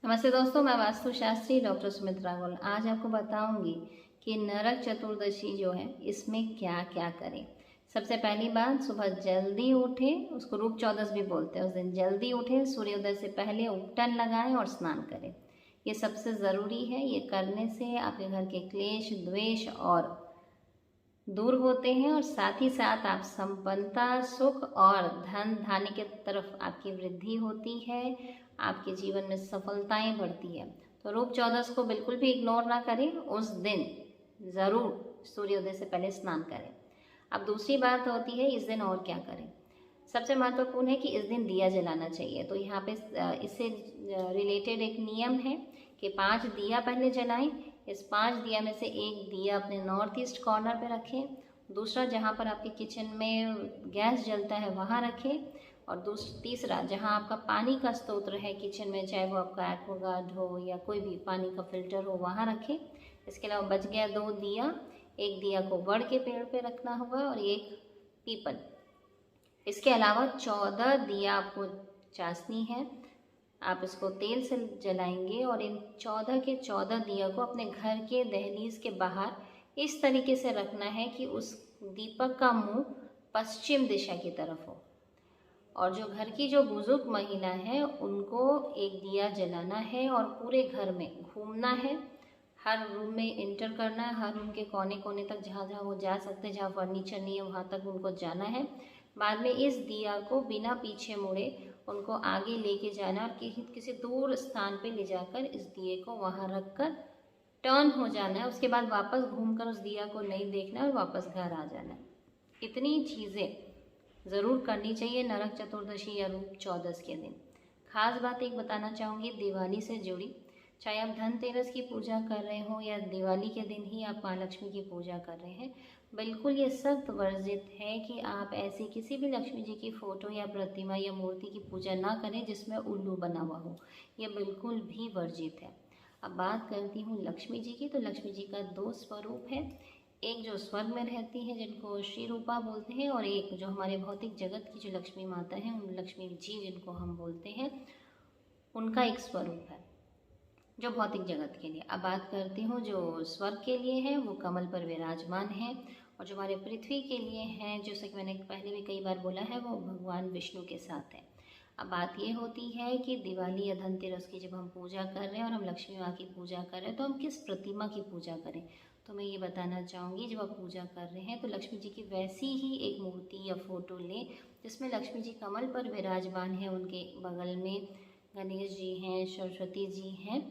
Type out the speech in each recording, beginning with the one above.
नमस्ते दोस्तों, मैं वास्तुशास्त्री डॉक्टर सुमित्रा गोल आज आपको बताऊंगी कि नरक चतुर्दशी जो है इसमें क्या क्या करें। सबसे पहली बात, सुबह जल्दी उठें, उसको रूप चौदस भी बोलते हैं। उस दिन जल्दी उठें, सूर्योदय से पहले उपटन लगाएं और स्नान करें। ये सबसे ज़रूरी है। ये करने से आपके घर के क्लेश, द्वेष और दूर होते हैं और साथ ही साथ आप संपन्नता, सुख और धन धान्य की तरफ आपकी वृद्धि होती है। आपके जीवन में सफलताएं बढ़ती है। तो रूप चौदस को बिल्कुल भी इग्नोर ना करें। उस दिन ज़रूर सूर्योदय से पहले स्नान करें। अब दूसरी बात होती है इस दिन और क्या करें। सबसे महत्वपूर्ण है कि इस दिन दिया जलाना चाहिए। तो यहाँ पे इससे रिलेटेड एक नियम है कि 5 दिया पहले जलाएं। इस 5 दिया में से एक दिया अपने नॉर्थ ईस्ट कॉर्नर पे रखें, दूसरा जहाँ पर आपके किचन में गैस जलता है वहाँ रखें, और तीसरा जहाँ आपका पानी का स्रोत है किचन में, चाहे वो आपका एक्वागार्ड हो या कोई भी पानी का फिल्टर हो, वहाँ रखें। इसके अलावा बच गया 2 दिया। एक दिया को वड़ के पेड़ पे रखना होगा और एक पीपल। इसके अलावा 14 दिया आपको चासनी है। आप इसको तेल से जलाएंगे और इन 14 के 14 दिया को अपने घर के दहलीज के बाहर इस तरीके से रखना है कि उस दीपक का मुंह पश्चिम दिशा की तरफ हो। और जो घर की जो बुजुर्ग महिला है उनको एक दिया जलाना है और पूरे घर में घूमना है। हर रूम में एंटर करना है, हर रूम के कोने कोने तक जहाँ जहाँ वो जा सकते हैं, जहाँ फर्नीचर नहीं है वहाँ तक उनको जाना है। बाद में इस दिया को बिना पीछे मुड़े उनको आगे लेके जाना और किसी दूर स्थान पे ले जाकर इस दिए को वहाँ रख कर टर्न हो जाना है। उसके बाद वापस घूमकर उस दिया को नहीं देखना है और वापस घर आ जाना है। इतनी चीज़ें ज़रूर करनी चाहिए नरक चतुर्दशी या रूप चौदस के दिन। खास बात एक बताना चाहूँगी दिवाली से जुड़ी। चाहे आप धनतेरस की पूजा कर रहे हो या दिवाली के दिन ही आप माँ लक्ष्मी की पूजा कर रहे हैं, बिल्कुल ये सख्त वर्जित है कि आप ऐसी किसी भी लक्ष्मी जी की फ़ोटो या प्रतिमा या मूर्ति की पूजा ना करें जिसमें उल्लू बना हुआ हो। ये बिल्कुल भी वर्जित है। अब बात करती हूँ लक्ष्मी जी की। तो लक्ष्मी जी का 2 स्वरूप है। एक जो स्वर्ग में रहती है जिनको श्री रूपा बोलते हैं, और एक जो हमारे भौतिक जगत की जो लक्ष्मी माता है, उन लक्ष्मी जी जिनको हम बोलते हैं, उनका एक स्वरूप है जो भौतिक जगत के लिए। अब बात करती हूँ जो स्वर्ग के लिए है, वो कमल पर विराजमान है। और जो हमारे पृथ्वी के लिए हैं, जैसे कि मैंने पहले भी कई बार बोला है, वो भगवान विष्णु के साथ है। अब बात ये होती है कि दिवाली या धनतेरस की जब हम पूजा कर रहे हैं और हम लक्ष्मी माँ की पूजा कर रहे हैं, तो हम किस प्रतिमा की पूजा करें। तो मैं ये बताना चाहूँगी, जब आप पूजा कर रहे हैं तो लक्ष्मी जी की वैसी ही एक मूर्ति या फोटो लें जिसमें लक्ष्मी जी कमल पर विराजमान है, उनके बगल में गणेश जी हैं, सरस्वती जी हैं,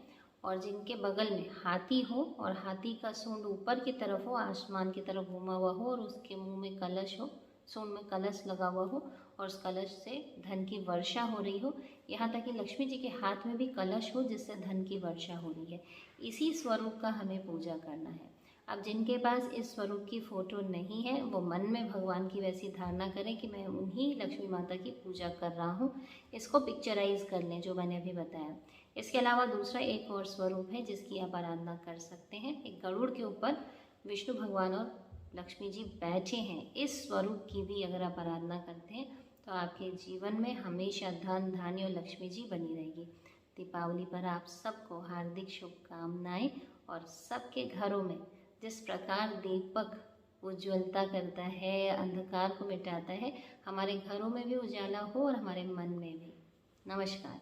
और जिनके बगल में हाथी हो और हाथी का सूंड ऊपर की तरफ हो, आसमान की तरफ घूमा हुआ हो, और उसके मुंह में कलश हो, सूंड में कलश लगा हुआ हो, और उस कलश से धन की वर्षा हो रही हो। यहाँ तक कि लक्ष्मी जी के हाथ में भी कलश हो जिससे धन की वर्षा हो रही है। इसी स्वरूप का हमें पूजा करना है। अब जिनके पास इस स्वरूप की फ़ोटो नहीं है, वो मन में भगवान की वैसी धारणा करें कि मैं उन्हीं लक्ष्मी माता की पूजा कर रहा हूँ। इसको पिक्चराइज कर लें जो मैंने अभी बताया। इसके अलावा दूसरा एक और स्वरूप है जिसकी आप आराधना कर सकते हैं। एक गरुड़ के ऊपर विष्णु भगवान और लक्ष्मी जी बैठे हैं। इस स्वरूप की भी अगर आप आराधना करते हैं तो आपके जीवन में हमेशा धन धान्य और लक्ष्मी जी बनी रहेगी। दीपावली पर आप सबको हार्दिक शुभकामनाएं। और सबके घरों में जिस प्रकार दीपक उज्ज्वलता करता है, अंधकार को मिटाता है, हमारे घरों में भी उजाला हो और हमारे मन में भी। नमस्कार।